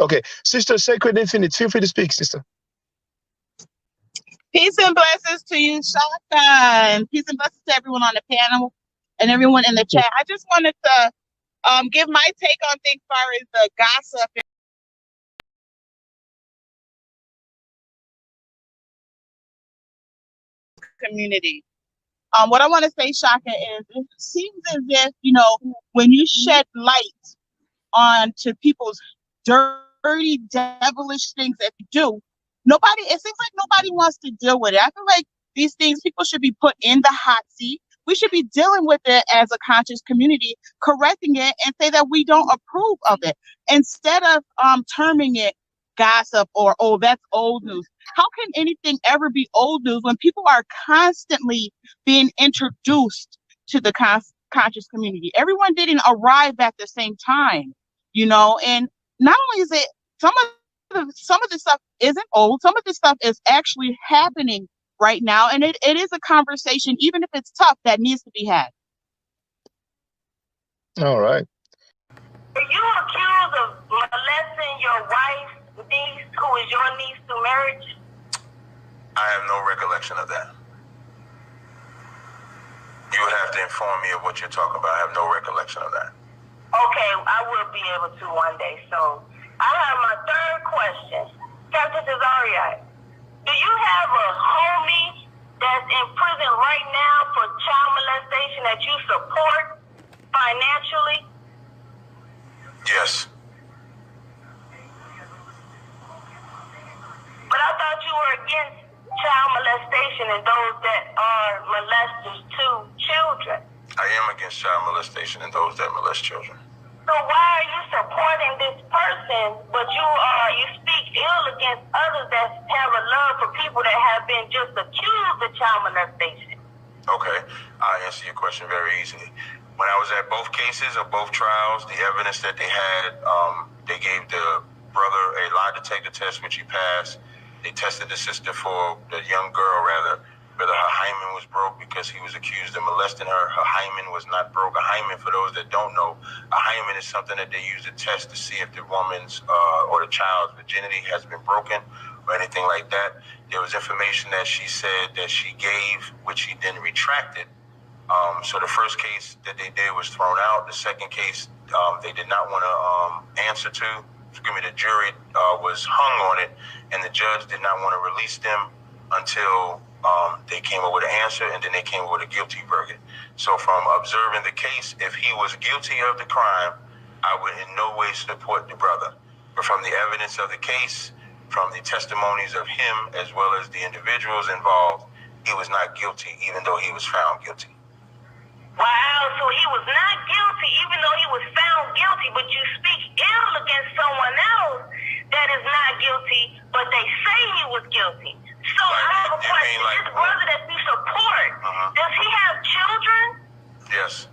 Okay. Sister Sacred Infinite, feel free to speak, sister. Peace and blessings to you, Shaka, and peace and blessings to everyone on the panel and everyone in the chat. I just wanted to give my take on things as far as the gossip community. What I want to say, Shaka, is it seems as if, when you shed light onto people's dirty, devilish things that you do, it seems like nobody wants to deal with it. I feel like these things, people should be put in the hot seat. We should be dealing with it as a conscious community, correcting it and say that we don't approve of it, instead of terming it gossip or, oh, that's old news. How can anything ever be old news when people are constantly being introduced to the conscious community? Everyone didn't arrive at the same time, and not only is it some of the stuff isn't old, some of this stuff is actually happening right now, and it is a conversation, even if it's tough, that needs to be had. All right. Are you accused of molesting your wife's niece, who is your niece through marriage? I have no recollection of that. You would have to inform me of what you're talking about. I have no recollection of that. Okay, I will be able to one day. So I have my third question. Captain Cesario, do you have a homie that's in prison right now for child molestation that you support financially? Yes. But I thought you were against child molestation and those that are molesters to children. I am against child molestation and those that molest children. So why are you supporting this person, but you speak ill against others that have a love for people that have been just accused of child molestation? Okay, I'll answer your question very easily. When I was at both cases of both trials, the evidence that they had, they gave the brother a lie detector test, which he passed. They tested the sister for the young girl, whether her hymen was broke because he was accused of molesting her. Her hymen was not broke. A hymen, for those that don't know, a hymen is something that they use to test to see if the woman's or the child's virginity has been broken or anything like that. There was information that she said that she gave, which she then retracted. So the first case that they did was thrown out. The second case, they did not want to answer to. The jury was hung on it, and the judge did not want to release them until they came up with an answer, and then they came up with a guilty verdict. So from observing the case, if he was guilty of the crime, I would in no way support the brother. But from the evidence of the case, from the testimonies of him as well as the individuals involved, he was not guilty, even though he was found guilty. Wow, so he was not guilty even though he was found guilty, but you speak ill against someone else that is not guilty, but they say he was guilty. So I have a question. This brother that you support, does he have children? Yes.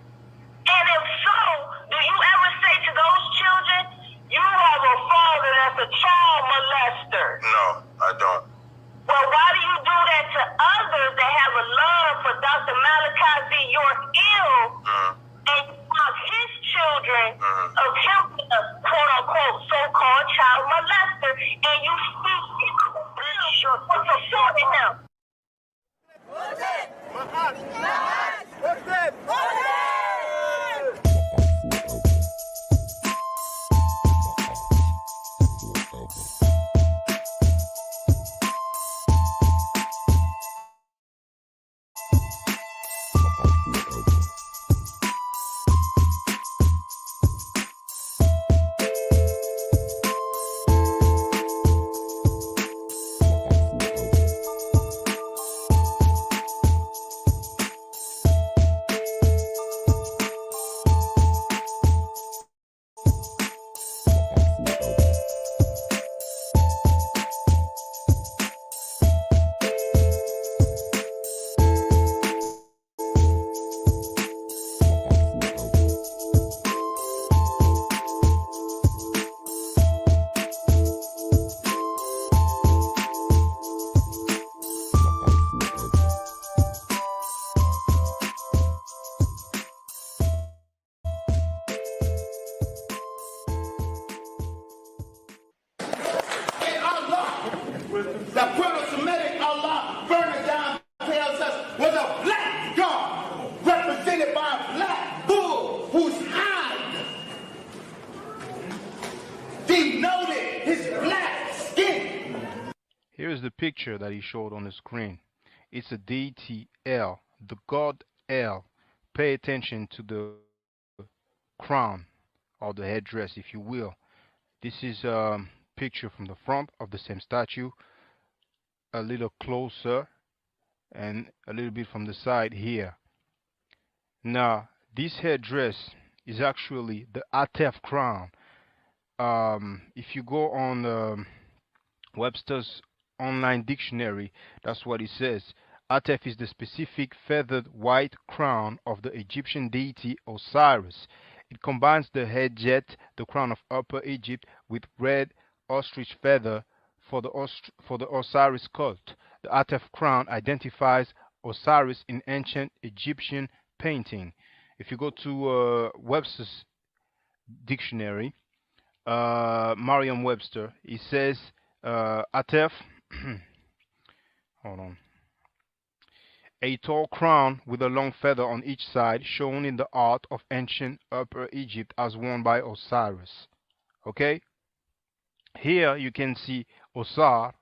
And if so, do you ever say to those children, you have a father that's a child molester? No, I don't. Well, why do you do that to others that have a love for Dr. Malachi Z. York Ill and you cause his children of him being a quote-unquote so-called child molester, and you speak supporting him? The proto-Semitic Allah burning down tells us was a black God represented by a black bull whose hide denoted his black skin. Here's the picture that he showed on the screen. It's a deity El, the god El. Pay attention to the crown or the headdress, if you will. This is a picture from the front of the same statue, a little closer, and a little bit from the side here. Now, this headdress is actually the Atef crown. If you go on Webster's online dictionary, that's what it says. Atef is the specific feathered white crown of the Egyptian deity Osiris. It combines the head jet, the crown of Upper Egypt, with red ostrich feather for the Osiris cult. The Atef crown identifies Osiris in ancient Egyptian painting. If you go to Webster's dictionary, Merriam-Webster, it says Atef, hold on, a tall crown with a long feather on each side, shown in the art of ancient Upper Egypt as worn by Osiris. Okay? Here you can see Osar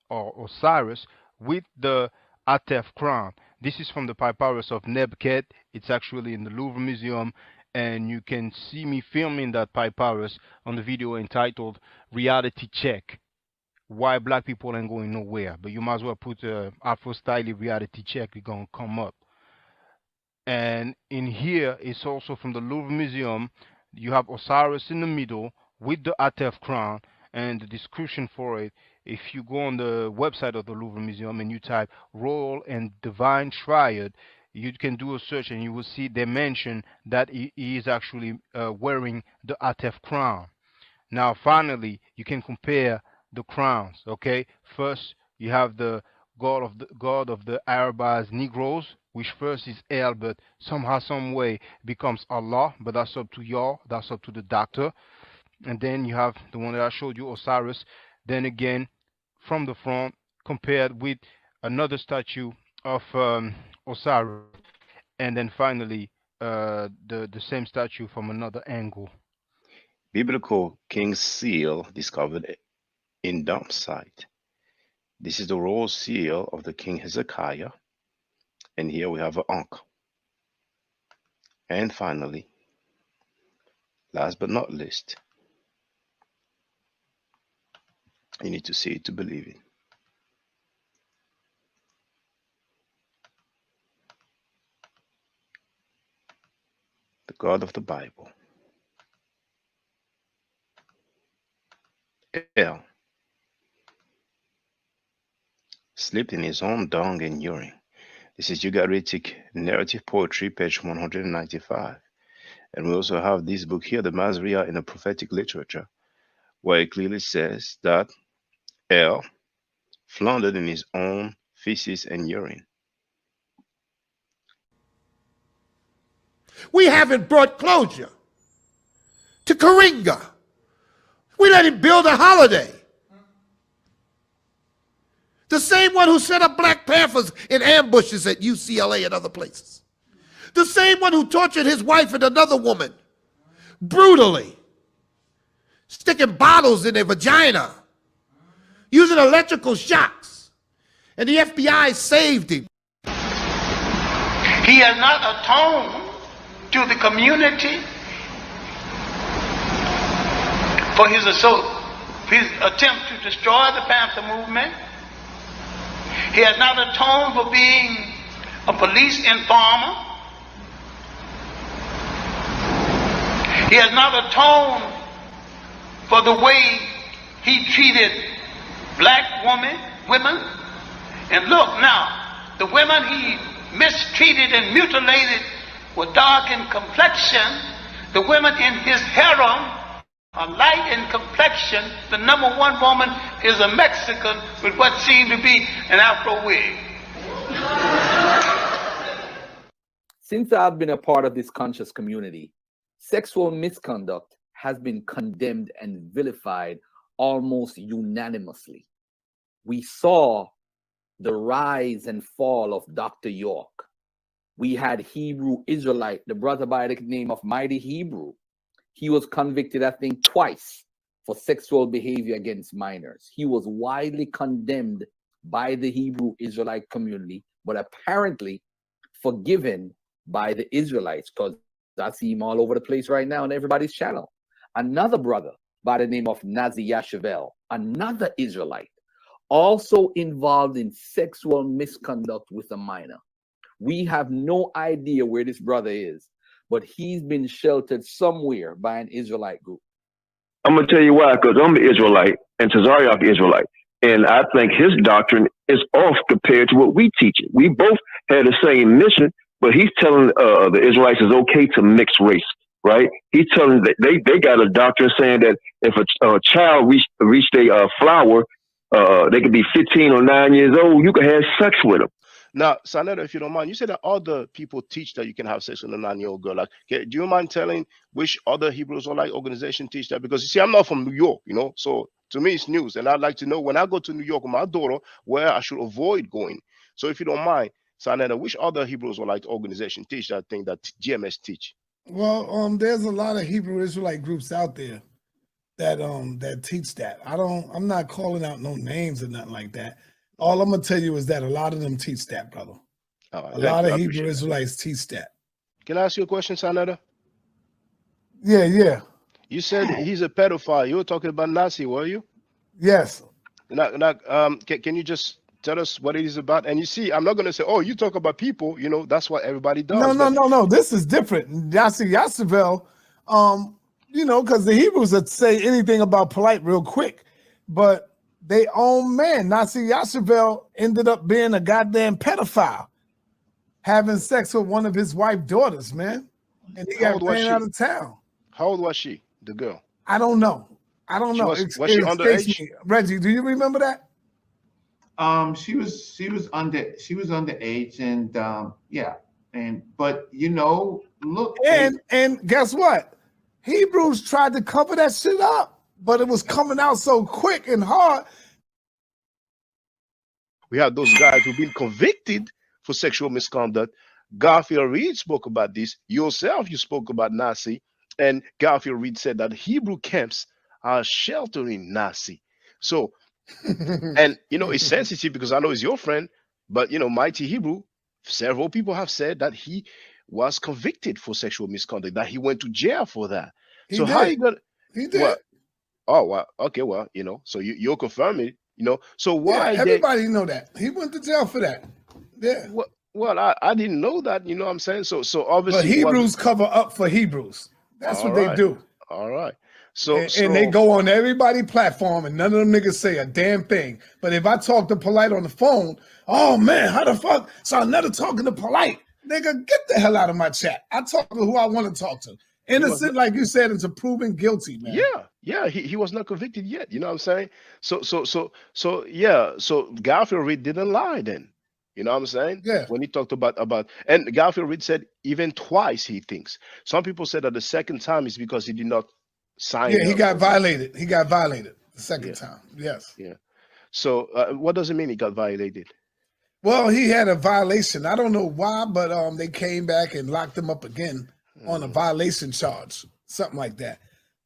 or Osiris with the Atef crown. This is from the papyrus of Nebket. It's actually in the Louvre Museum, and you can see me filming that papyrus on the video entitled Reality Check. Why black people ain't going nowhere. But you might as well put Afro Style Reality Check. It's going to come up. And in here, it's also from the Louvre Museum. You have Osiris in the middle with the Atef crown, and the description for it, if you go on the website of the Louvre Museum and you type Royal and Divine Triad, you can do a search and you will see they mention that he is actually wearing the Atef crown. Now, finally, you can compare the crowns. Okay, first you have the god of the Arabs Negroes, which first is El, but somehow, some way becomes Allah. But that's up to y'all. That's up to the doctor. And then you have the one that I showed you, Osiris. Then again, from the front, compared with another statue of Osiris, and then finally the same statue from another angle. Biblical King's Seal discovered in dump site. This is the royal seal of the King Hezekiah, and here we have an ankh. And finally, last but not least, you need to see it to believe it. The God of the Bible, El, slept in his own dung and urine. This is Ugaritic narrative poetry, page 195. And we also have this book here, the Masriya in the prophetic literature, where it clearly says that El floundered in his own feces and urine. We haven't brought closure to Karinga. We let him build a holiday. The same one who set up Black Panthers in ambushes at UCLA and other places. The same one who tortured his wife and another woman brutally, sticking bottles in their vagina, using electrical shocks, and the FBI saved him. He has not atoned to the community for his attempt to destroy the Panther movement. He has not atoned for being a police informer. He has not atoned for the way he treated black women. And look now, the women he mistreated and mutilated were dark in complexion. The women in his harem are light in complexion. The number one woman is a Mexican with what seemed to be an Afro wig. Since I've been a part of this conscious community, sexual misconduct has been condemned and vilified almost unanimously. we saw the rise and fall of Dr. York. We had Hebrew Israelite, the brother by the name of Mighty Hebrew. He was convicted, I think, twice for sexual behavior against minors. He was widely condemned by the Hebrew Israelite community, but apparently forgiven by the Israelites, because I see him all over the place right now on everybody's channel. Another brother by the name of Nazi Yashavel, another Israelite, also involved in sexual misconduct with a minor. We have no idea where this brother is, but he's been sheltered somewhere by an Israelite group. I'm going to tell you why, because I'm an Israelite and Tazariak Israelite. And I think his doctrine is off compared to what we teach it. We both had the same mission, but he's telling the Israelites it's okay to mix race, right? He's telling that they got a doctrine saying that if a child reached a flower, they could be 15 or 9 years old, you can have sex with them. Now, Sanetta, if you don't mind, you said that other people teach that you can have sex with a 9-year-old girl. Like, do you mind telling which other Hebrew Israelite organization teach that? Because you see, I'm not from New York, you know, so to me it's news, and I'd like to know when I go to New York with my daughter where I should avoid going. So if you don't mind, Sanetta, which other Hebrew Israelite organization teach that thing that GMS teach? Well, there's a lot of Hebrew Israelite groups out there that that teach that. I'm not calling out no names or nothing like that. All I'm gonna tell you is that a lot of them teach that, brother. A lot of Hebrew Israelites teach that. Can I ask you a question, Sanetta? Yeah. You said he's a pedophile. You were talking about Nazi, were you? Yes. Can you just tell us what it is about? And you see, I'm not gonna say, oh, you talk about people, you know, that's what everybody does. No. This is different. Yasavel, you know, because the Hebrews would say anything about polite real quick, but they own man. Nazi Yashavel ended up being a goddamn pedophile, having sex with one of his wife's daughters, man. And he got ran out of town. How old was she, the girl? I don't know. Was she underage? Reggie, do you remember that? She was underage, and but you know, look. And guess what? Hebrews tried to cover that shit up, but it was coming out so quick and hard. We have those guys who've been convicted for sexual misconduct. Garfield Reed spoke about this. Yourself, you spoke about Nazi. And Garfield Reed said that Hebrew camps are sheltering Nazi. So, and, you know, it's sensitive because I know it's your friend, but, you know, Mighty Hebrew, several people have said that he was convicted for sexual misconduct, that he went to jail for that. He did. Well, oh, well, okay, well, you know, so you'll confirm it, you know. So why? Yeah, everybody know that. He went to jail for that. Yeah. Well, I didn't know that, you know what I'm saying? So obviously. But Hebrews cover up for Hebrews. That's what they do. All right. So and they go on everybody's platform and none of them niggas say a damn thing. But if I talk to Polite on the phone, oh man, how the fuck? So I'm never talking to Polite. Nigga, get the hell out of my chat. I talk to who I want to talk to. Innocent, like you said, into proven guilty, man. Yeah. He was not convicted yet. You know what I'm saying? So Garfield Reed didn't lie then. You know what I'm saying? Yeah. When he talked about and Garfield Reed said even twice he thinks. Some people said that the second time is because he did not sign. Yeah, he got violated. He got violated the second time. Yes. Yeah. So what does it mean he got violated? Well, he had a violation. I don't know why, but they came back and locked him up again on a violation charge, something like that.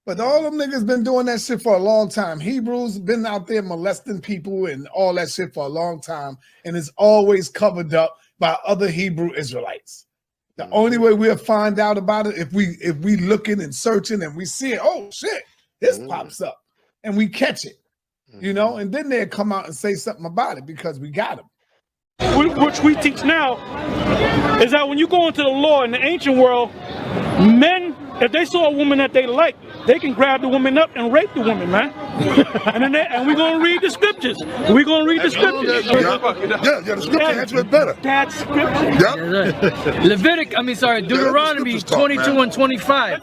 But all them niggas been doing that shit for a long time. Hebrews been out there molesting people and all that shit for a long time, and it's always covered up by other Hebrew Israelites. The only way we'll find out about it if we looking and searching and we see it. Oh shit, this pops up, and we catch it, you know. And then they'll come out and say something about it because we got them. Which we teach now is that when you go into the law in the ancient world, men, if they saw a woman that they like, they can grab the woman up and rape the woman, man. and we're going to read the scriptures. We're going to read the scriptures. Yeah, the scripture answers it better. That's scripture. Deuteronomy 22 and 25.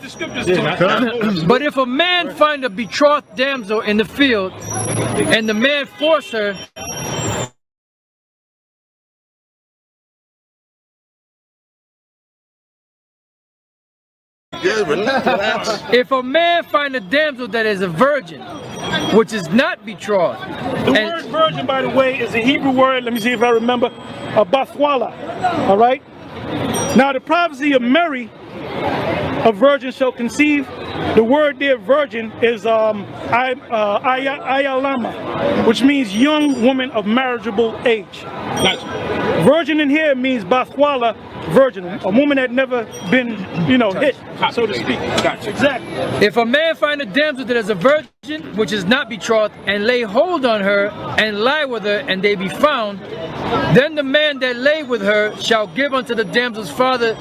But if a man find a betrothed damsel in the field, and the man force her, if a man find a damsel that is a virgin, which is not betrothed. The word virgin, by the way, is a Hebrew word. Let me see if I remember. Bathwala. All right. Now, the prophecy of Mary, a virgin shall conceive. The word there, virgin, is ayalama, which means young woman of marriageable age. Gotcha. Virgin in here means bathwala, virgin, a woman that never been, hit, so to speak. Gotcha. Exactly. If a man find a damsel that is a virgin, which is not betrothed, and lay hold on her, and lie with her, and they be found, then the man that lay with her shall give unto the damsel's father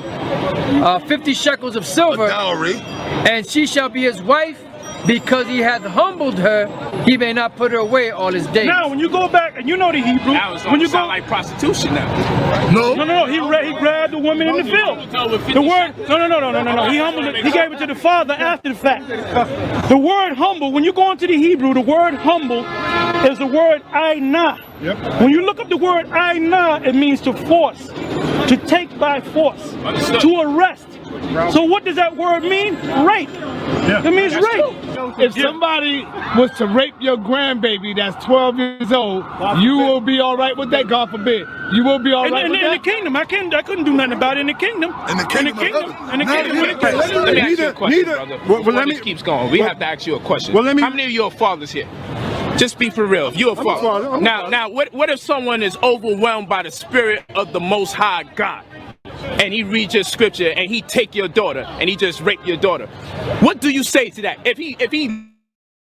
50 shekels of silver, a dowry, and she shall be his wife, because he hath humbled her, he may not put her away all his days. Now, when you go back, and you know the Hebrew, when you go like prostitution now. No. He grabbed the woman in the field. The word, no. He humbled it. He gave it to the father after the fact. The word humble, when you go into the Hebrew, the word humble is the word aina. Yep. When you look up the word aina, it means to force, to take by force, to arrest. So what does that word mean? Rape. Yeah. It means rape. If somebody was to rape your grandbaby that's 12 years old, you will be all right with that, God forbid. You will be all right with that? In the kingdom, I couldn't do nothing about it in the kingdom. Let me ask you a question, brother. Well, this keeps going. We have to ask you a question. How many of your fathers here? Just be for real. If you're a father. Now, what if someone is overwhelmed by the spirit of the Most High God, and he reads your scripture and he take your daughter and he just rape your daughter? What do you say to that? If he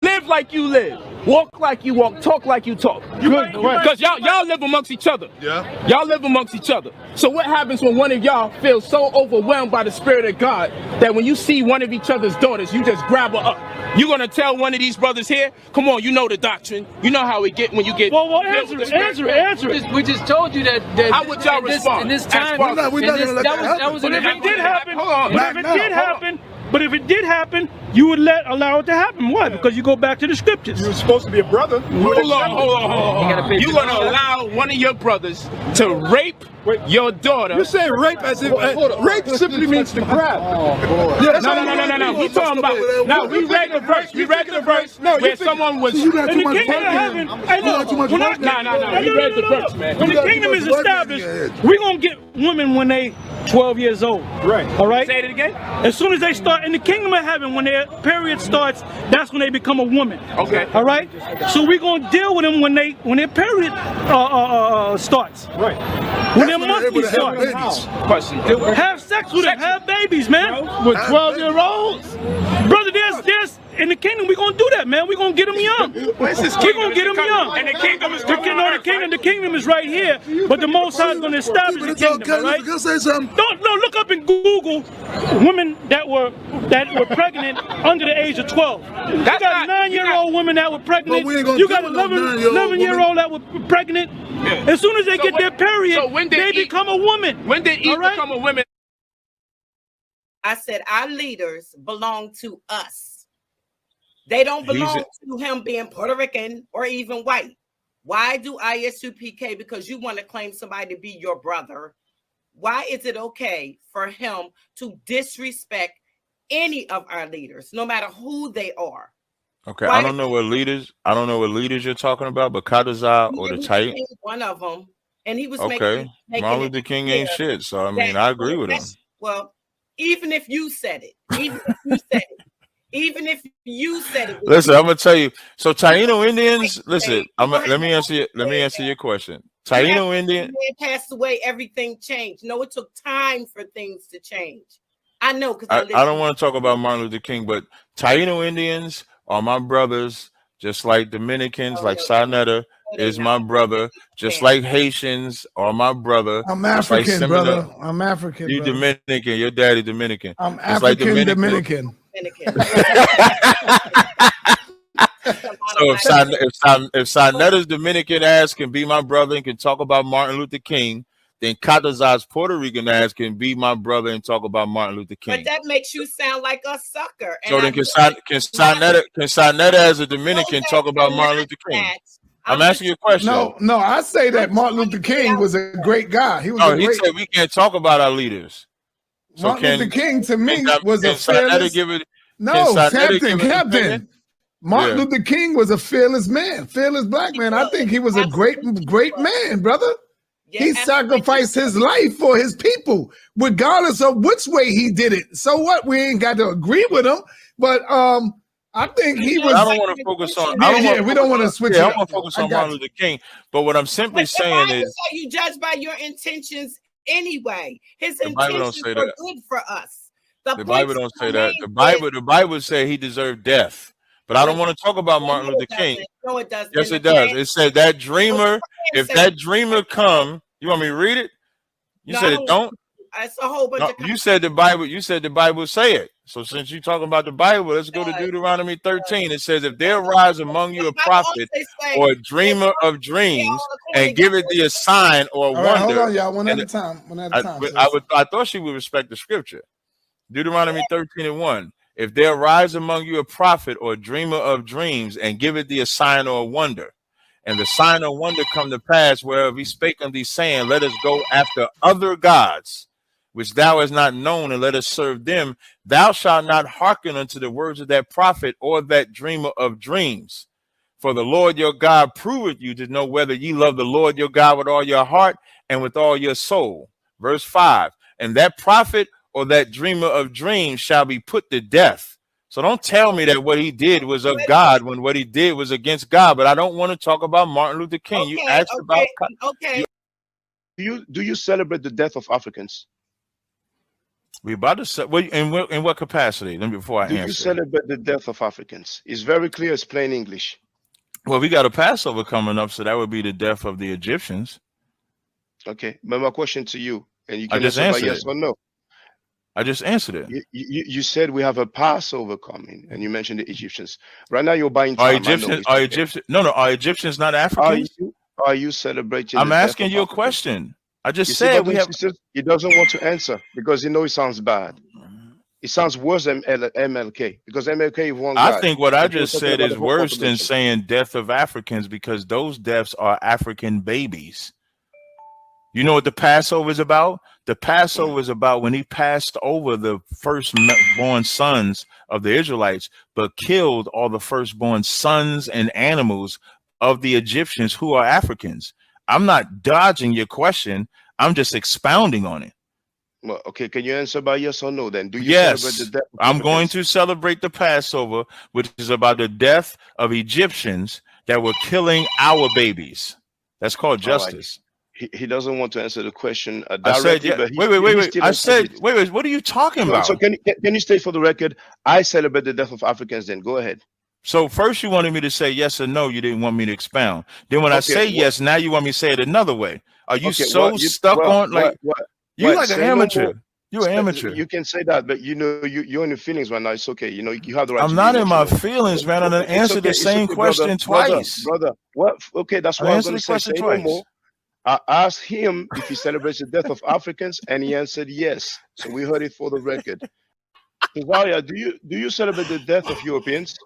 live like you live, walk like you walk, talk like you talk, because y'all live amongst each other. Yeah. Y'all live amongst each other. So what happens when one of y'all feels so overwhelmed by the spirit of God that when you see one of each other's daughters, you just grab her up? You gonna tell one of these brothers here, come on, you know the doctrine, you know how we get when you get. Well, answer it. We just told you that. How would y'all respond? In this time, But if it did happen, you would allow it to happen. Why? Because you go back to the scriptures. You're supposed to be a brother. Hold on. You're gonna allow one of your brothers to rape your daughter? You're saying rape as if rape simply means to grab. No. We talking about we read the verse. We read the verse where someone was in the kingdom of heaven. We read the verse, man. When the kingdom is established, we're gonna get women when they 12 years old. Right. All right. Say it again. As soon as they start in the kingdom of heaven, when their period starts, that's when they become a woman. Okay. All right. So we're gonna deal with them when their period starts. Right. When their monthly starts. Question. Have sex with them. Have babies, man. With 12-year-olds. Brother, there's in the kingdom, we're gonna do that, man. We're gonna get them young. We're gonna get them young. And the kingdom is the kingdom is right here, but the Most High is gonna establish the kingdom, right? Don't look up in Google women that were pregnant under the age of 12. You got 9-year-old women that were pregnant. You got 11-year-old that were pregnant. Yeah. As soon as they get their period, they become a woman. When did Eve become a woman? I said our leaders belong to us. They don't belong to him being Puerto Rican or even white. Why do ISUPK? Because you want to claim somebody to be your brother. Why is it okay for him to disrespect any of our leaders, no matter who they are? Okay, I don't know what leaders you're talking about, but Kadazar or the Titan. One of them, and he was making Martin Luther King ain't shit. So I mean, I agree with him. Well, even if you said it, even if you said it. Listen, I'm gonna tell you. So Taino Indians, listen. Let me answer your question. Taino Indian passed away. Everything changed. No, it took time for things to change. I know because I don't want to talk about Martin Luther King, but Taino Indians are my brothers, just like Dominicans, like Sarnetta is my brother, just like Haitians are my brother. I'm African, brother. I'm African. You Dominican. Your daddy Dominican. I'm African Dominican. So if Sarnetta's Dominican ass can be my brother and can talk about Martin Luther King, then Kadazar's Puerto Rican ass can be my brother and talk about Martin Luther King. But that makes you sound like a sucker. So then can Sarnetta as a Dominican talk about Martin Luther King? I'm asking you a question. No, I say that Martin Luther King was a great guy. He said we can't talk about our leaders. So Martin Luther King to me was a fearless. Captain. Martin Luther King was a fearless man, fearless black man. I think he was a great man, brother. He sacrificed his life for his people, regardless of which way he did it. So what? We ain't got to agree with him, but I think he was. I don't want to focus on. We don't want to switch. Yeah, I want to focus on Martin Luther King. But what I'm simply saying is, so you judge by your intentions anyway. His intentions were good for us. The Bible don't say that. The Bible say he deserved death. But I don't want to talk about Martin Luther King. No, it doesn't. Yes, it does. It said that dreamer, if that dreamer come, you want me to read it? You said it don't? It's a whole bunch of you said the Bible say it. So since you're talking about the Bible, let's go to Deuteronomy 13. It says, if there arise among you a prophet or a dreamer of dreams and give it thee a sign or a wonder. Right, hold on, y'all. One at a time. I thought she would respect the scripture. Deuteronomy 13:1. If there arise among you a prophet or a dreamer of dreams and give it thee a sign or a wonder, and the sign or wonder come to pass whereof he spake unto thee, saying, let us go after other gods, which thou hast not known, and let us serve them, thou shalt not hearken unto the words of that prophet or that dreamer of dreams. For the Lord your God proveth you to know whether ye love the Lord your God with all your heart and with all your soul. Verse 5. And that prophet or that dreamer of dreams shall be put to death. So don't tell me that what he did was of God when what he did was against God. But I don't want to talk about Martin Luther King. You asked about. Okay. Do you celebrate the death of Africans? We about to say, in what capacity? Let me before I answer. Do you celebrate the death of Africans? It's very clear. It's plain English. Well, we got a Passover coming up, so that would be the death of the Egyptians. Okay, but my question to you, and you can answer by yes or no. I just answered it. You said we have a Passover coming, and you mentioned the Egyptians. Right now, you're buying time. Are Egyptians not Africans? Are you celebrating? I'm asking you a question. I just said we have. He doesn't want to answer because he knows it sounds bad. It sounds worse than MLK because MLK is one guy. I think what I just said is worse than saying death of Africans because those deaths are African babies. You know what the Passover is about? The Passover is about when he passed over the firstborn sons of the Israelites, but killed all the firstborn sons and animals of the Egyptians who are Africans. I'm not dodging your question. I'm just expounding on it. Well, okay. Can you answer by yes or no then? Do you yes, celebrate the death of I'm Africans? going to celebrate the Passover, which is about the death of Egyptians that were killing our babies. That's called justice. He doesn't want to answer the question directly. I said, yeah. Wait. I said, wait. What are you talking about? So can you state for the record, I celebrate the death of Africans then? Go ahead. So first you wanted me to say yes or no. You didn't want me to expound. Then when I say yes, now you want me to say it another way. Are you stuck on like you like an amateur? You're an amateur. You can say that, but you know you're in your feelings right now. It's okay. You know you have the right. I'm not in my feelings, man. I answered the same question twice, brother. What? Okay, that's what I was going to say. No more. I asked him if he celebrates the death of Africans, and he answered yes. So we heard it for the record. Cesaria, do you celebrate the death of Europeans?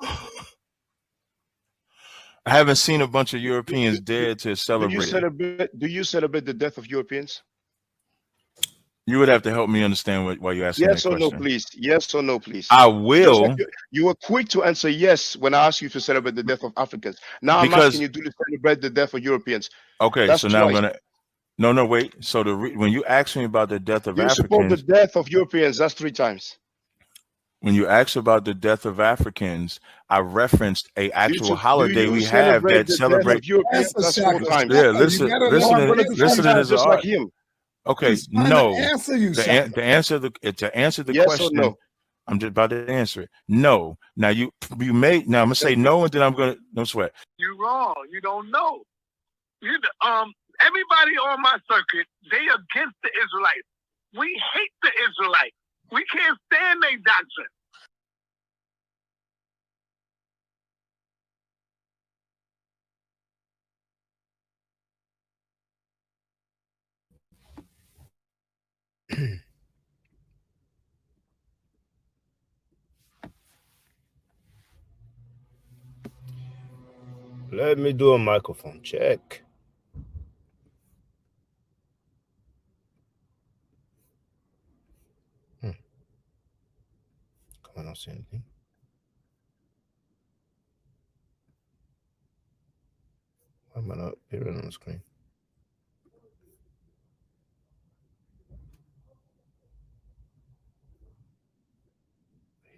I haven't seen a bunch of Europeans dead to celebrate. Do you celebrate the death of Europeans? You would have to help me understand why you're asking yes that question. Yes or no, please. Yes or no, please. I will. Like you were quick to answer yes when I asked you to celebrate the death of Africans. Now I'm asking you to celebrate the death of Europeans. Okay, that's so now I'm gonna. No, wait. So when you ask me about the death of Africans, support the death of Europeans. That's 3 times. When you ask about the death of Africans, I referenced a actual holiday we have that celebrates. Yeah, listen to this. Just like him. Okay, no. To answer the yes question, or no? I'm just about to answer it. No. Now you may. Now I'm gonna say no, and then I'm gonna no sweat. You're wrong. You don't know. Everybody on my circuit, they against the Israelites. We hate the Israelites. We can't stand their doctrine. Let me do a microphone check. Come on, I don't see anything. I'm gonna put it on the screen.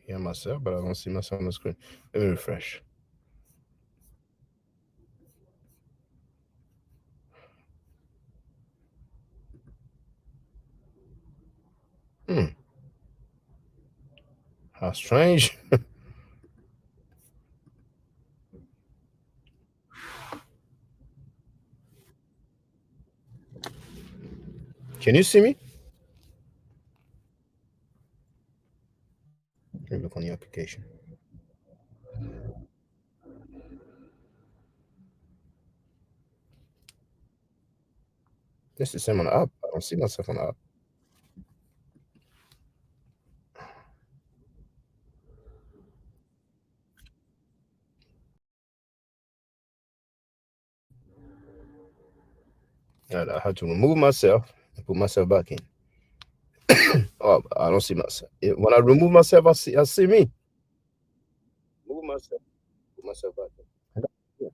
Hear myself, but I don't see myself on the screen. Let me refresh. How strange. Can you see me? Let me look on the application. This is the same on the app. I don't see myself on the app. I had to remove myself and put myself back in. Oh, I don't see myself. When I remove myself, I see me. Move myself, put myself back in. Yeah.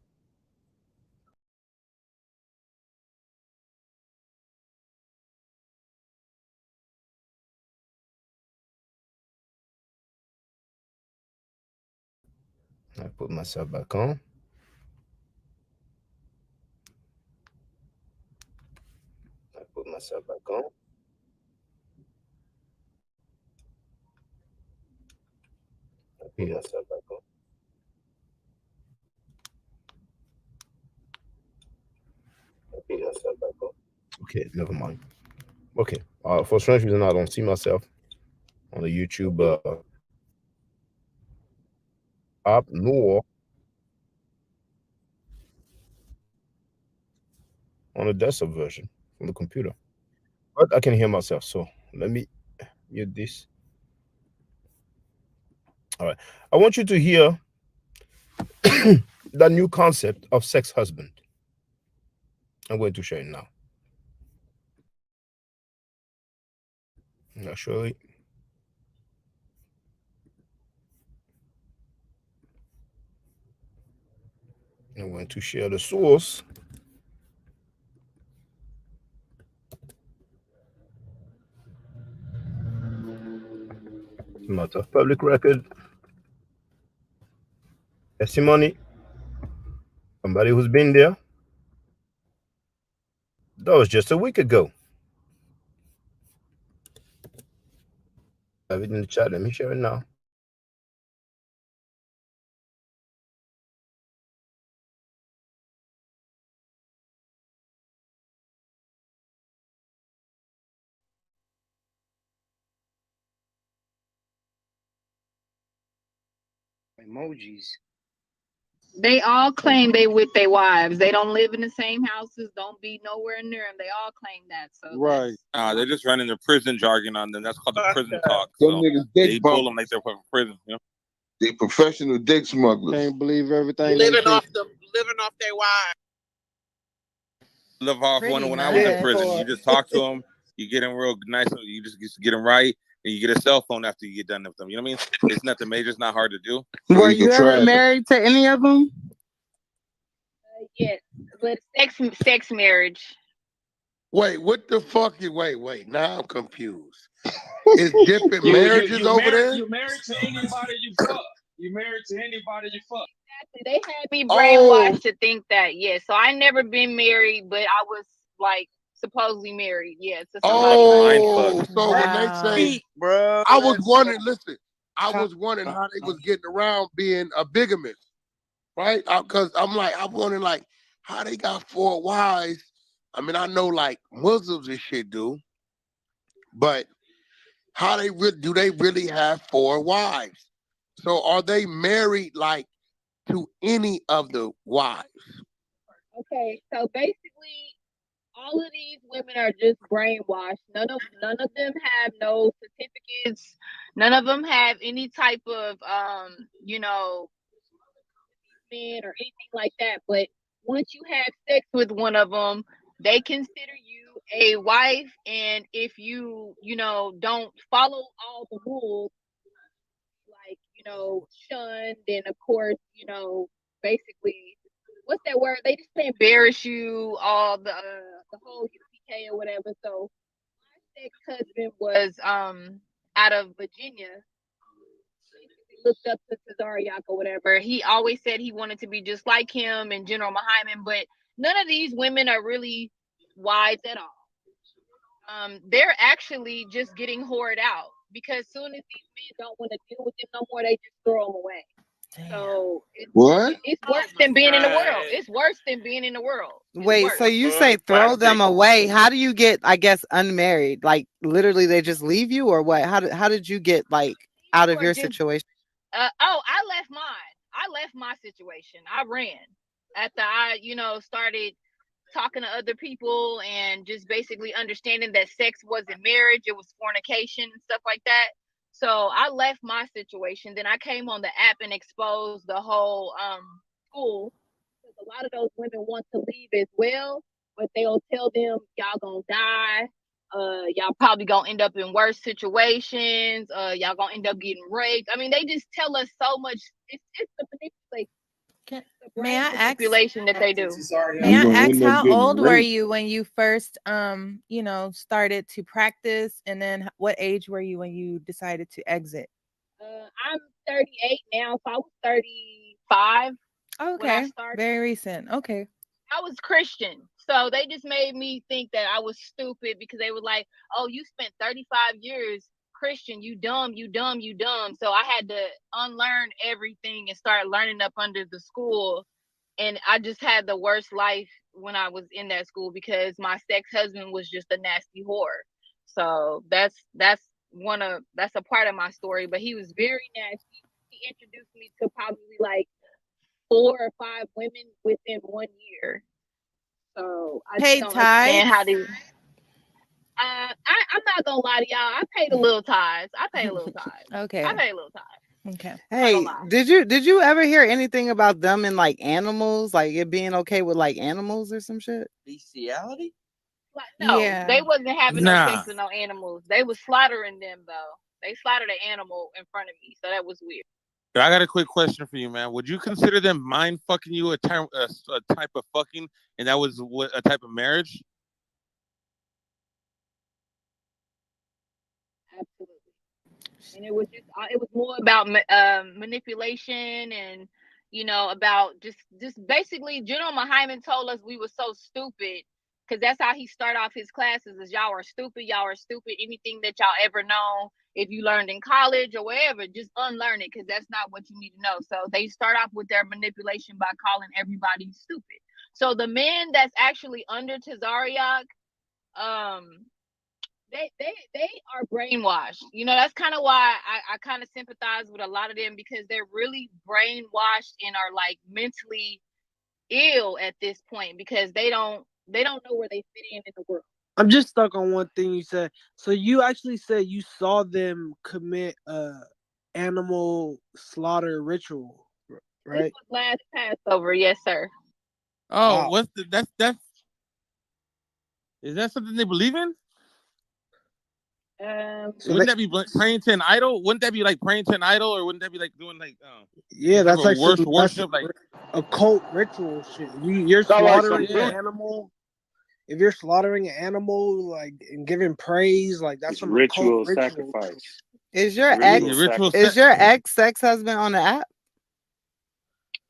I put myself back on. I put myself back on. I put myself back on. I put myself back on. Okay, never mind. Okay. For strange reason, I don't see myself on the YouTube app nor on the desktop version from the computer. But I can hear myself, so let me mute this. All right. I want you to hear that new concept of sex husband. I'm going to share it now. Actually, I'm going to share the source. Matter of public record. Testimony. Somebody who's been there. That was just a week ago. I have it in the chat. Let me share it now. Emojis. They all claim they with their wives. They don't live in the same houses. Don't be nowhere near them. They all claim that. So Right. They're just running the prison jargon on them. That's called the prison talk. Them So niggas they dick pull bumpers. them like they're from prison. You know? They professional dick smugglers. Can't believe everything. Living off their wives. Live off one. When I was in prison, you just talk to them. You get them real nice. You just get them right, and you get a cell phone after you get done with them. You know what I mean? It's nothing major. It's not hard to do. Were you ever married to any of them? yes, but sex marriage. Wait, what the fuck? Wait. Now I'm confused. Is different marriages over there? You married to anybody you fuck. You married to anybody you fuck. Exactly. They had me brainwashed to think that. Yes. So I never been married, but I was like supposedly married. Yeah. To somebody. So when they say, bro, I was wondering. Listen, I was wondering how they was getting around being a bigamist, right? Because I'm wondering like how they got 4 wives. I mean, I know like Muslims and shit do, but how do they really have 4 wives? So are they married like to any of the wives? Okay, so basically, all of these women are just brainwashed. None of them have no certificates. None of them have any type of men or anything like that. But once you have sex with one of them, they consider you a wife, and if you don't follow all the rules, like shunned, then of course basically what's that word? They just embarrass you, all the whole UPK or whatever. So my ex-husband was out of Virginia. Looked up to Tazariak or whatever. He always said he wanted to be just like him and General Muhammad, but none of these women are really wise at all. They're actually just getting whored out because soon as these men don't want to deal with them no more, they just throw them away. So it's worse than being in the world. It's worse than being in the world. Wait, so you say throw them away? How do you get, I guess, unmarried? Like literally, they just leave you, or what? How did you get like out of your situation? I left mine. I left my situation. I ran after I, started talking to other people and just basically understanding that sex wasn't marriage, it was fornication and stuff like that. So I left my situation. Then I came on the app and exposed the whole school. Because a lot of those women want to leave as well, but they'll tell them y'all gonna die. Y'all probably gonna end up in worse situations. Y'all gonna end up getting raped. I mean, they just tell us so much. It's the manipulation. May I ask? Manipulation that they do. May I ask how old were you when you first, started to practice, and then what age were you when you decided to exit? I'm 38 now, so I was 35. Okay, very recent. Okay. I was Christian, so they just made me think that I was stupid because they were like, "Oh, you spent 35 years Christian, you dumb, you dumb, you dumb." So I had to unlearn everything and start learning up under the school. And I just had the worst life when I was in that school because my ex-husband was just a nasty whore. So that's a part of my story. But he was very nasty. He introduced me to probably like 4 or 5 women within 1 year. So I just don't understand how they. I'm not gonna lie to y'all. I paid a little tithes. Okay. I paid a little tithes. Okay. Hey, did you ever hear anything about them and like animals, like it being okay with like animals or some shit? Bestiality? No, Yeah. they wasn't having no sex with no animals. They was slaughtering them though. They slaughtered an animal in front of me, so that was weird. I got a quick question for you, man. Would you consider them mind fucking you a type of fucking, and that was a type of marriage? Absolutely. And it was more about manipulation and about just basically General Muhammad told us we were so stupid because that's how he started off his classes is y'all are stupid, anything that y'all ever know, if you learned in college or wherever, just unlearn it because that's not what you need to know. So they start off with their manipulation by calling everybody stupid. So the men that's actually under Tazariak, they are brainwashed. That's kind of why I kind of sympathize with a lot of them because they're really brainwashed and are like mentally ill at this point because they don't know where they fit in the world. I'm just stuck on one thing you said. So you actually said you saw them commit animal slaughter ritual, right? This was last Passover, yes, sir. Oh, wow. That's is that something they believe in? Wouldn't that be praying to an idol? Wouldn't that be like praying to an idol, or wouldn't that be like doing like that's like worship, like occult ritual shit? You're slaughtering an animal. If you're slaughtering an animal, like and giving praise, like that's some ritual sacrifice. Is your ex ex-husband on the app?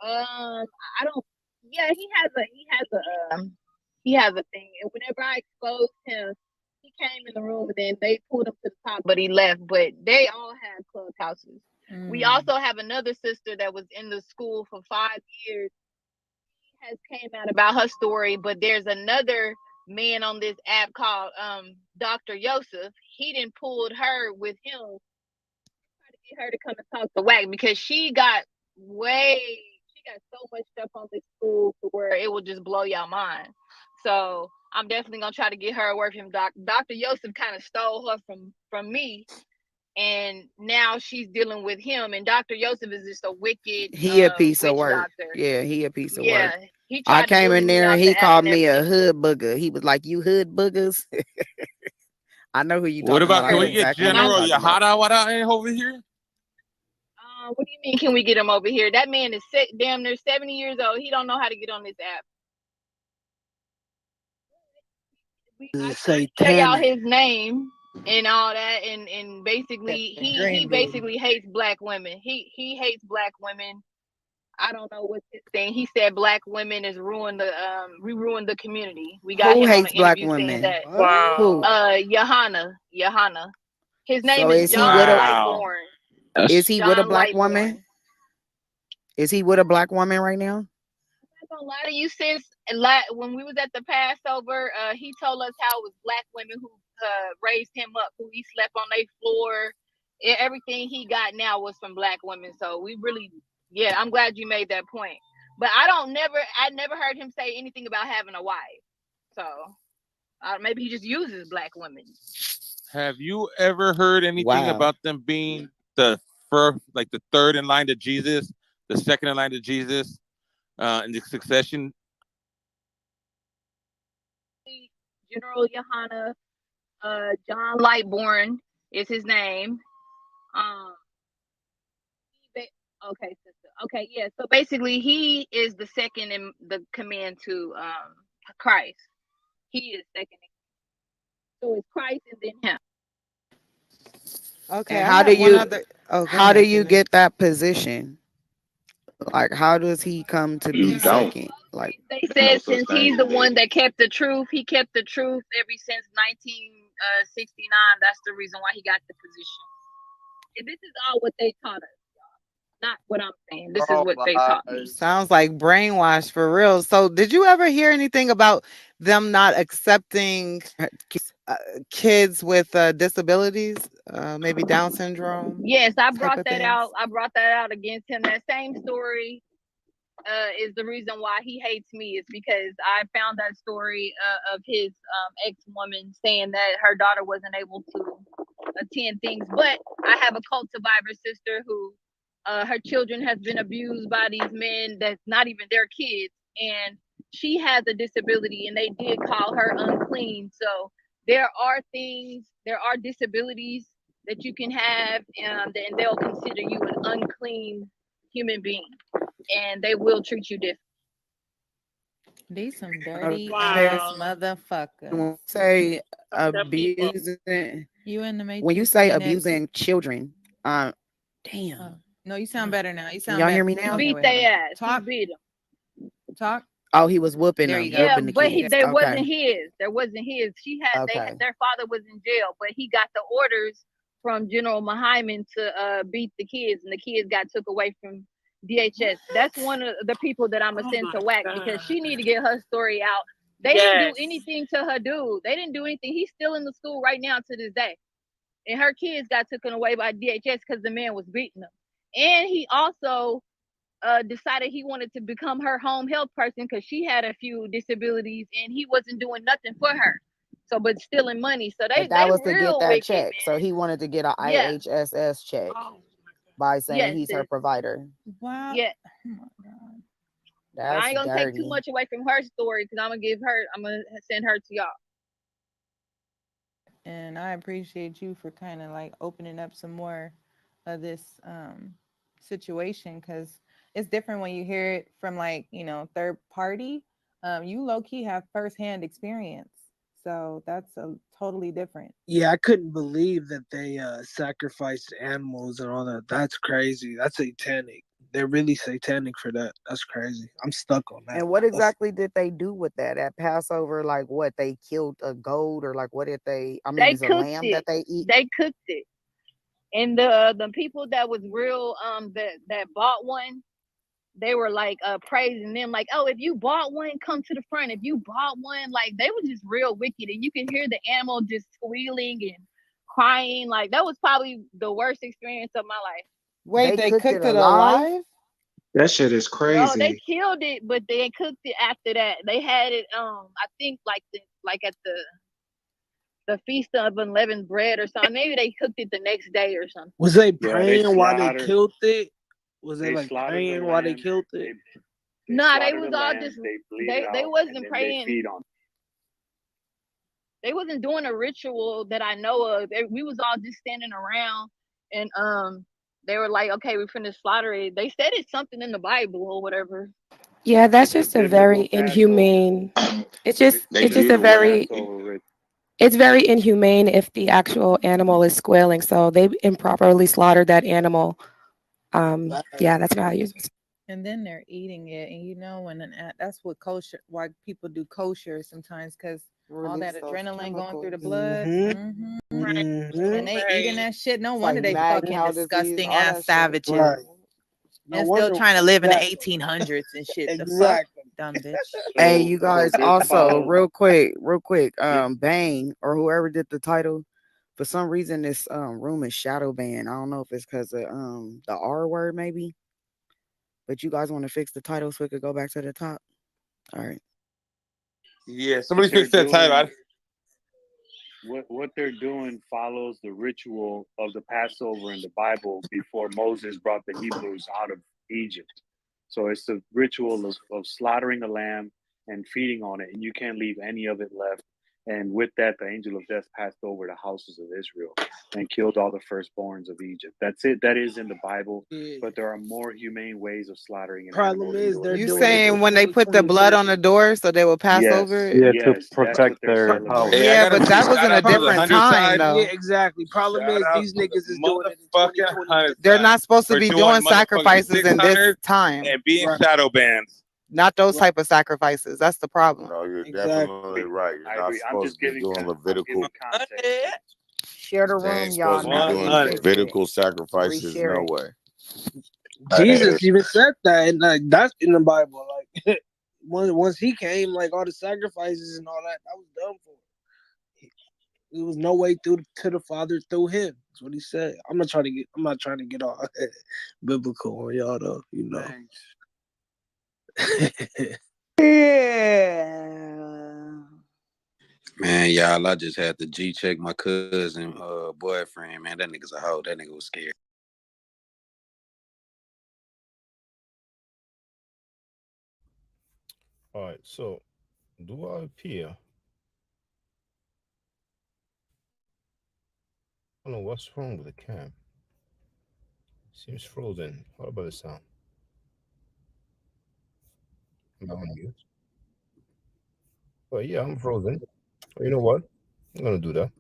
I don't. Yeah, he has a thing, and whenever I exposed him, he came in the room, and then they pulled him to the top, but he left. But they all have clubhouses. We also have another sister that was in the school for 5 years. She has came out about her story, but there's another man on this app called Dr. Yosef. He didn't pulled her with him, try to get her to come and talk to WAC because she got so much stuff on this school to where it will just blow your mind. So I'm definitely gonna try to get her away from Dr. Yosef. Kind of stole her from me, and now she's dealing with him. And Dr. Yosef is just a wicked. He a piece of work. Doctor. Yeah, he a piece of work. I came in there and he called me a hood booger. He was like, "You hood boogers." I know who you. What about? Can we get General Yahada over here? What do you mean? Can we get him over here? That man is damn near 70 years old. He don't know how to get on this app. I tell y'all his name and all that, and basically he basically hates black women. He hates black women. I don't know what's his thing. He said black women is we ruined the community. We got Who him on hates an black interview saying women? that. Who? Johanna. His name So is John Lightborn. Is he with a John black Lightborn. woman? Is he with a black woman right now? I'm not gonna lie to you, sis. When we was at the Passover, he told us how it was black women who raised him up, who he slept on their floor. Everything he got now was from black women. So we really, yeah, I'm glad you made that point. But I never heard him say anything about having a wife. So maybe he just uses black women. Have you ever heard anything about them being the first, like the third in line to Jesus, the second in line to Jesus, in the succession? General Johanna, John Lightborn is his name. Okay, sister. Okay, yeah. So basically, he is the second in the command to Christ. He is second. So it's Christ and then him. Okay. And how do you get that position? Like, how does he come to be second? Like, they said since he's the one that kept the truth, he kept the truth ever since 1969. That's the reason why he got the position. And this is all what they taught us, y'all. Not what I'm saying. This is what they taught me. Sounds like brainwash for real. So, did you ever hear anything about them not accepting kids with disabilities, maybe Down syndrome? Yes, I brought that out. I brought that out against him. That same story is the reason why he hates me, is because I found that story of his ex-woman saying that her daughter wasn't able to attend things. But I have a cult survivor sister who her children has been abused by these men that's not even their kids, and she has a disability, and they did call her unclean. So there are disabilities that you can have, and they'll consider you an unclean human being, and they will treat you different. These some dirty ass motherfuckers. Say abusing. You in the matrix? When you say abusing children, damn. No, you sound better now. You Can sound y'all better. hear me now? Beat their ass. Talk. He beat them. Talk. Oh, he was whooping them. Yeah, Whooping the but kids. they Okay. wasn't his. There wasn't his. Okay. Their father was in jail, but he got the orders from General Mahaiman to beat the kids, and the kids got took away from DHS. That's one of the people that I'm gonna send to whack, because she need to get her story out. They didn't do anything to her dude. They didn't do anything. He's still in the school right now to this day, and her kids got taken away by DHS because the man was beating them. And he also decided he wanted to become her home health person because she had a few disabilities, and he wasn't doing nothing for her. So, but stealing money. So But that was to get that check. So he wanted to get an IHSS check by saying he's her provider. Wow. Yeah. Oh my God. That's I ain't gonna dirty. take too much away from her story, because I'm gonna send her to y'all. And I appreciate you for kind of like opening up some more of this situation, because it's different when you hear it from, like, third party. You low-key have firsthand experience, so that's totally different. Yeah, I couldn't believe that they sacrificed animals and all that. That's crazy. That's satanic. They're really satanic for that. That's crazy. I'm stuck on that. And what exactly did they do with that at Passover? Like, what, they killed a goat, or like what did they? I mean, They it's a cooked lamb it. that they eat. They cooked it. And the people that was real that bought one, they were like praising them, like, oh, if you bought one, come to the front. If you bought one, like, they were just real wicked, and you can hear the animal just squealing and crying. Like, that was probably the worst experience of my life. Wait, they cooked it alive? That shit is crazy. No, they killed it, but they cooked it after that. They had it I think at the Feast of Unleavened Bread or something. Maybe they cooked it the next day or something. Was they praying while they killed it? Was they like slaughtered praying the while they lamb. killed it? No, they slaughter was the all lamb, just they bleed they it out, wasn't and then praying. they feed on. They wasn't doing a ritual that I know of. We was all just standing around, and They were like, okay, we're finna slaughter it. They said it's something in the Bible or whatever. Yeah, that's just a very inhumane. It's just a very it's very inhumane if the actual animal is squealing. So they improperly slaughtered that animal. Yeah, that's not how you. And then they're eating it, and when that's what kosher. Why people do kosher sometimes, because all that Release those adrenaline going through the chemicals. blood. Mm-hmm. And they eating that shit. No It's wonder like they mad fucking cow disease, disgusting all ass that shit. savages. Right. No And still wonder. trying to live in the Exactly. 1800s and shit. The fuck, Exactly. dumb bitch. Hey, you guys, also real quick, Bane or whoever did the title, for some reason this room is shadow banned. I don't know if it's because of the R word maybe. But you guys want to fix the title so we could go back to the top? All right. Yeah, somebody fix that title. What they're doing follows the ritual of the Passover in the Bible before Moses brought the Hebrews out of Egypt. So it's the ritual of slaughtering a lamb and feeding on it, and you can't leave any of it left. And with that, the angel of death passed over the houses of Israel and killed all the firstborns of Egypt. That's it. That is in the Bible, but there are more humane ways of slaughtering an animal. Problem is, they're You doing saying it when they put the blood on the door so they will pass over it? Yeah, to protect their house. Hey, I Yeah, got a but free that was in shout a out to the different Hunter time side. though. Yeah, exactly. Problem Shout is, out these to the niggas is doing it in motherfucking 2020. Hunter They're side not supposed to for be doing doing motherfucking sacrifices in this 600 time. and being Right. shadow banned. Not those type of sacrifices. That's the problem. No, you're Exactly. definitely right. You're I not agree. I'm supposed just to be giving doing I'm giving Levitical. context. Share the They room, ain't y'all. supposed to be Now doing 850. Levitical sacrifices. Reshare No it. way. Jesus even said that, and like that's in the Bible. Like once he came, like all the sacrifices and all that was done for. There was no way through to the Father through him. That's what he said. I'm not trying to get all biblical on y'all though. Yeah. Man, y'all, I just had to G check my cousin boyfriend. Man, that nigga's a hoe. That nigga was scared. All right, so do I appear? I don't know what's wrong with the cam. Seems frozen. What about the sound? Am I on mute? Well, yeah, I'm frozen. You know what? I'm gonna do that.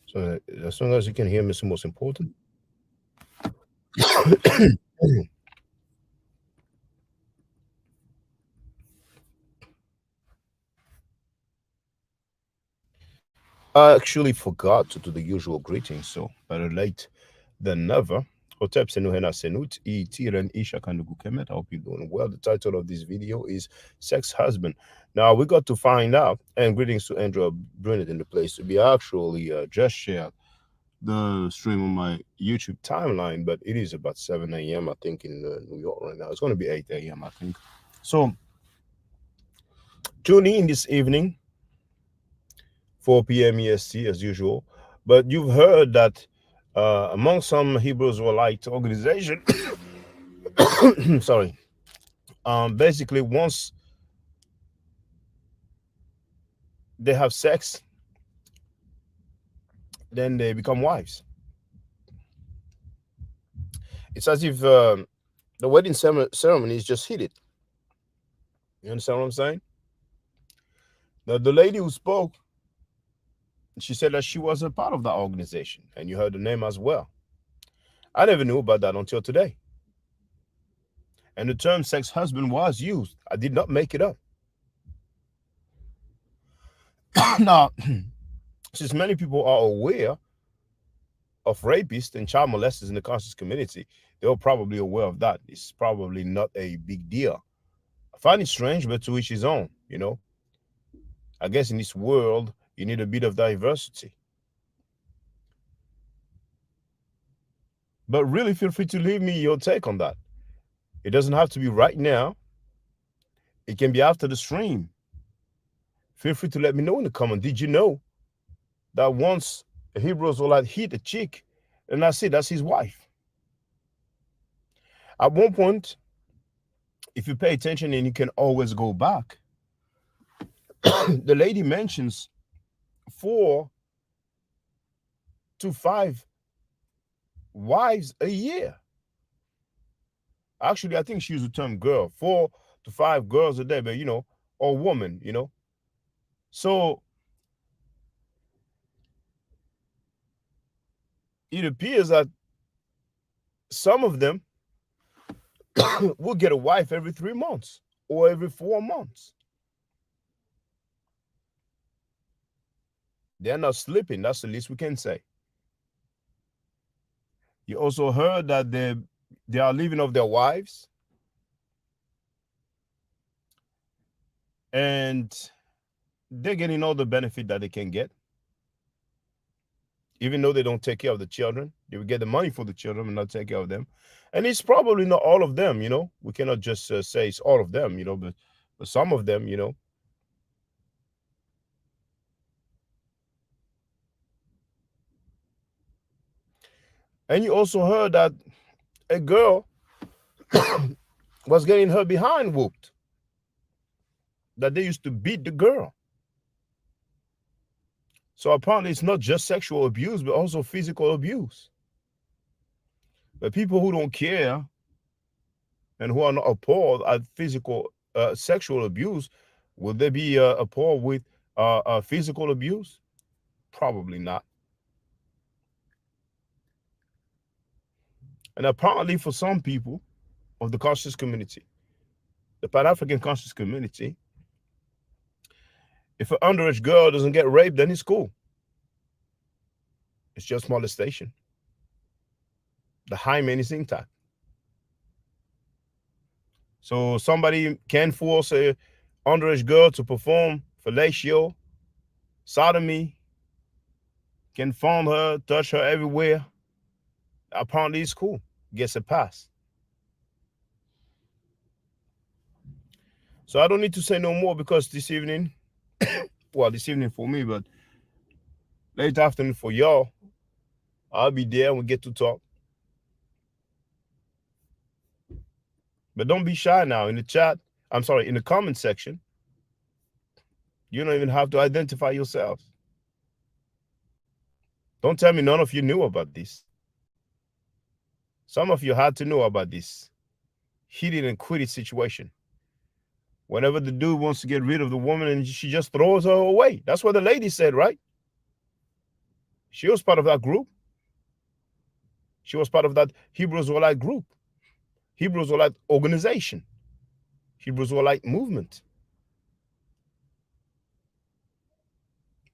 So as long as you can hear me, it's the most important. I actually forgot to do the usual greetings, so better late than never. Hotep Senuhena Senut, Tiran Isha Kanugu Kemet. I hope you're doing well. The title of this video is Sex Husband. Now, we got to find out, and greetings to Andrew Brunett in the place to be actually just shared the stream on my YouTube timeline, but it is about 7 a.m., I think, in New York right now. It's going to be 8 a.m., I think. So, tune in this evening, 4 p.m. EST as usual. But you've heard that among some Hebrew Israelite organization, sorry, basically once they have sex, then they become wives. It's as if the wedding ceremony is just hit it. You understand what I'm saying? Now, the lady who spoke, she said that she was a part of that organization, and you heard the name as well. I never knew about that until today. And the term sex husband was used. I did not make it up. Now, since many people are aware of rapists and child molesters in the conscious community, they're probably aware of that. It's probably not a big deal. I find it strange, but to each his own, you know. I guess in this world, you need a bit of diversity. But really, feel free to leave me your take on that. It doesn't have to be right now. It can be after the stream. Feel free to let me know in the comment. Did you know that once a Hebrew Israelite hit a chick, and that's it, that's his wife? At one point, if you pay attention and you can always go back, the lady mentions 4 to 5 wives a year. Actually, I think she used the term girl, 4 to 5 girls a day, but or woman, So it appears that some of them will get a wife every 3 months or every 4 months. They're not sleeping. That's the least we can say. You also heard that they are living off their wives. And they're getting all the benefit that they can get. Even though they don't take care of the children, they will get the money for the children and not take care of them. And it's probably not all of them, We cannot just say it's all of them, but some of them, And you also heard that a girl was getting her behind whooped. That they used to beat the girl. So apparently it's not just sexual abuse, but also physical abuse. But people who don't care and who are not appalled at sexual abuse, will they be appalled with physical abuse? Probably not. And apparently for some people of the conscious community, the Pan-African conscious community, if an underage girl doesn't get raped, then it's cool. It's just molestation. The hymen is intact. So somebody can force a underage girl to perform fellatio, sodomy, can phone her, touch her everywhere. Apparently it's cool. Gets a pass. So I don't need to say no more because this evening, well, this evening for me, but late afternoon for y'all, I'll be there and we get to talk. But don't be shy now in the chat. I'm sorry, in the comment section. You don't even have to identify yourself. Don't tell me none of you knew about this. Some of you had to know about this heated and quitted situation. Whenever the dude wants to get rid of the woman and she just throws her away. That's what the lady said, right? She was part of that group. She was part of that Hebrew Israelite group. Hebrew Israelite organization. Hebrew Israelite movement.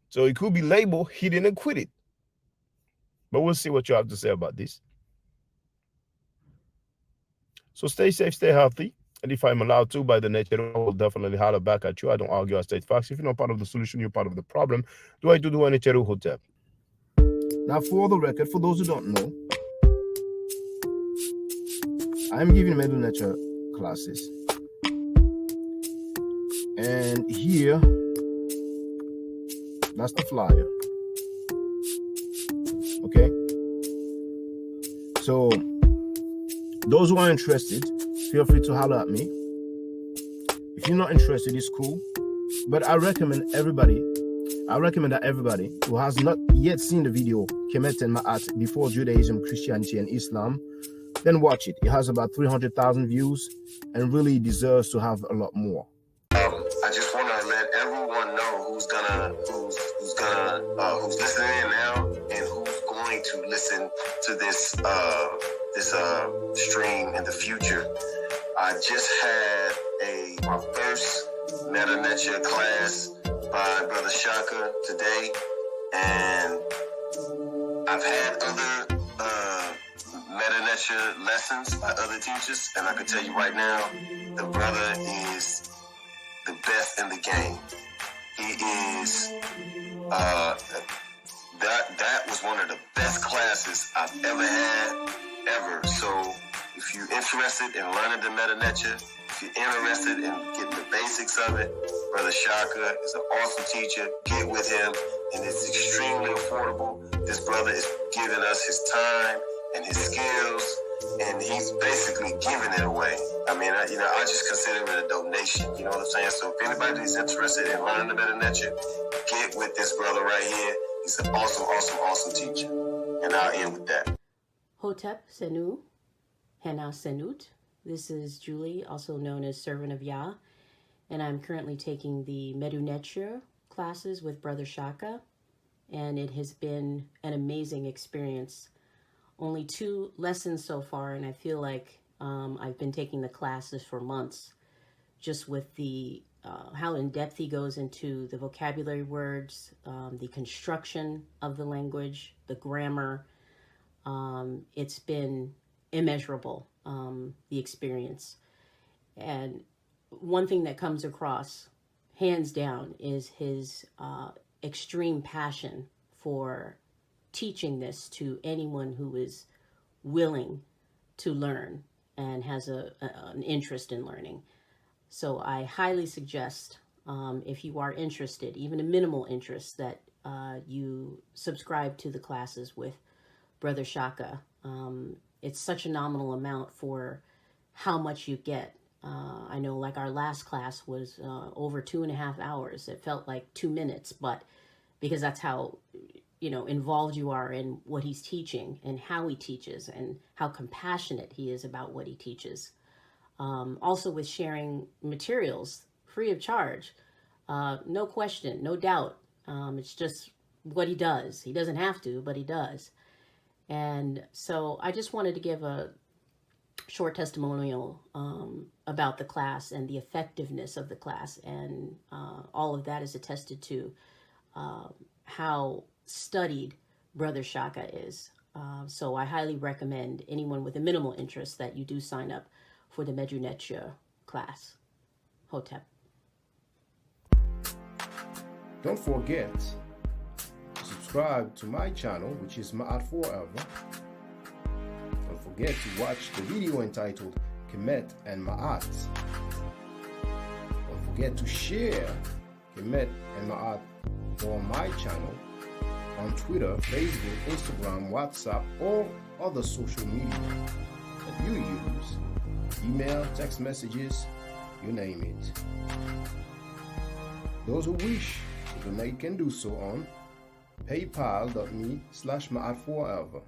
So it could be labeled hidden and quitted. But we'll see what you have to say about this. So stay safe, stay healthy. And if I'm allowed to, by the nature, I will definitely holler back at you. I don't argue, I state facts. If you're not part of the solution, you're part of the problem. Do I do any Cheru Hotep? Now, for the record, for those who don't know, I'm giving middle nature classes. And here, that's the flyer. Okay? So, those who are interested, feel free to holler at me. If you're not interested, it's cool. But I recommend that everybody who has not yet seen the video, Kemet and Ma'at, Before Judaism, Christianity, and Islam, then watch it. It has about 300,000 views and really deserves to have a lot more. I just want to let everyone know who's listening in now and who's going to listen to this stream in the future. I just had my first Meta Nature class by Brother Shaka today, and I've had other Meta Nature lessons by other teachers, and I can tell you right now, the brother is the best in the game. He is that was one of the best classes I've ever had, ever. So if you're interested in learning the Meta Nature, if you're interested in getting the basics of it, Brother Shaka is an awesome teacher. Get with him, and it's extremely affordable. This brother is giving us his time and his skills, and he's basically giving it away. I mean, I just consider it a donation. You know what I'm saying? So if anybody's interested in learning the Meta Nature, get with this brother right here. He's an awesome, awesome, awesome teacher. And I'll end with that. Hotep Senu, Hena Senut. This is Julie, also known as Servant of Yah, and I'm currently taking the Medunetcher classes with Brother Shaka, and it has been an amazing experience. Only 2 lessons so far, and I feel like I've been taking the classes for months, just with the how in depth he goes into the vocabulary words, the construction of the language, the grammar. It's been immeasurable, the experience. And one thing that comes across, hands down, is his extreme passion for teaching this to anyone who is willing to learn and has an interest in learning. So I highly suggest, if you are interested, even a minimal interest, that you subscribe to the classes with Brother Shaka. It's such a nominal amount for how much you get. I know, like, our last class was over 2.5 hours. It felt like 2 minutes, but because that's how, involved you are in what he's teaching and how he teaches and how compassionate he is about what he teaches. Also with sharing materials free of charge, no question, no doubt. It's just what he does. He doesn't have to, but he does. And so I just wanted to give a short testimonial about the class and the effectiveness of the class, and all of that is attested to how studied Brother Shaka is. So I highly recommend anyone with a minimal interest that you do sign up for the Medunetcher class. Hotep. Don't forget to subscribe to my channel, which is Ma'at Forever. Don't forget to watch the video entitled Kemet and Ma'at. Don't forget to share Kemet and Ma'at on my channel on Twitter, Facebook, Instagram, WhatsApp, or other social media that you use. Email, text messages, you name it. Those who wish to donate can do so on paypal.me/ma'at4ever.